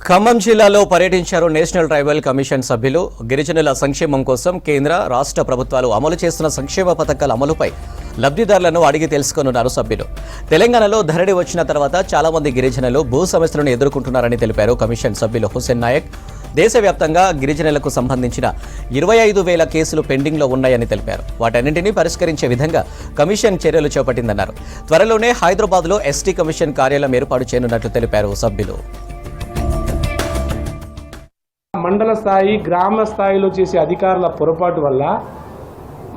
ఖమ్మం జిల్లాలో పర్యటించారు national tribal commission సభ్యులు. గిరిజనుల సంక్షేమం కోసం కేంద్ర రాష్ట్ర ప్రభుత్వాలు అమలు చేస్తున్న సంక్షేమ పథకాల అమలుపై లబ్ధిదారులను అడిగి తెలుసుకున్నారు సభ్యులు. తెలంగాణలో ధరణి వచ్చిన తర్వాత చాలా మంది గిరిజనులు భూ సమస్యలను ఎదుర్కొంటున్నారని తెలిపారు కమిషన్ సభ్యులు హుసేన్ నాయక్. దేశవ్యాప్తంగా గిరిజనులకు సంబంధించిన 25,000 కేసులు పెండింగ్లో ఉన్నాయని తెలిపారు. వాటన్నింటినీ పరిష్కరించే విధంగా కమిషన్ చర్యలు చేపట్టిందన్నారు. త్వరలోనే హైదరాబాద్లో ఎస్టీ కమిషన్ కార్యాలయం ఏర్పాటు చేయనున్నట్లు తెలిపారు సభ్యులు. మండల స్థాయి గ్రామ స్థాయిలో చేసే అధికారుల పొరపాటు వల్ల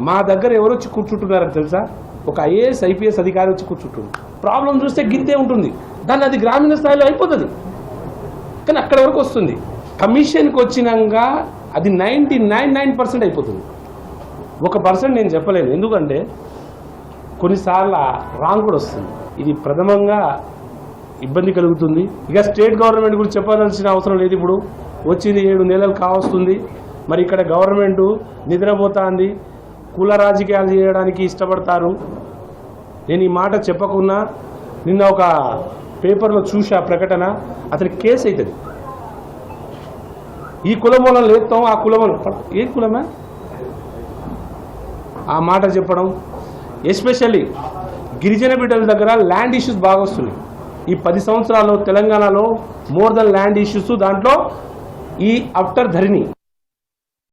మా దగ్గర ఎవరు వచ్చి కూర్చుంటున్నారని తెలుసా? ఒక ఐఏఎస్ ఐపీఎస్ అధికారి వచ్చి కూర్చుంటుంది. ప్రాబ్లం చూస్తే గింతే ఉంటుంది, దాన్ని అది గ్రామీణ స్థాయిలో అయిపోతుంది, కానీ అక్కడ వరకు వస్తుంది. కమిషన్కి వచ్చినాక అది 99% అయిపోతుంది. 1% నేను చెప్పలేను, ఎందుకంటే కొన్నిసార్లు రాంగ్ కూడా వస్తుంది. ఇది ప్రథమంగా ఇబ్బంది కలుగుతుంది. ఇక స్టేట్ గవర్నమెంట్ గురించి చెప్పాల్సిన అవసరం లేదు. ఇప్పుడు వచ్చింది 7 నెలలు కావస్తుంది. మరి ఇక్కడ గవర్నమెంట్ నిద్రపోతుంది, కుల రాజకీయాలు చేయడానికి ఇష్టపడతారు. నేను ఈ మాట చెప్పకున్నా నిన్న ఒక పేపర్లో చూసా ప్రకటన, అతనికి కేసు అవుతుంది. ఈ కులం వల్ల లేస్తాం, ఆ కులం ఏ కులమే ఆ మాట చెప్పడం. ఎస్పెషల్లీ గిరిజన బిడ్డల దగ్గర ల్యాండ్ ఇష్యూస్ బాగా వస్తున్నాయి. ఈ 10 సంవత్సరాల్లో తెలంగాణలో మోర్ దెన్ ల్యాండ్ ఇష్యూస్, దాంట్లో ఈ ఆఫ్టర్ ధరణి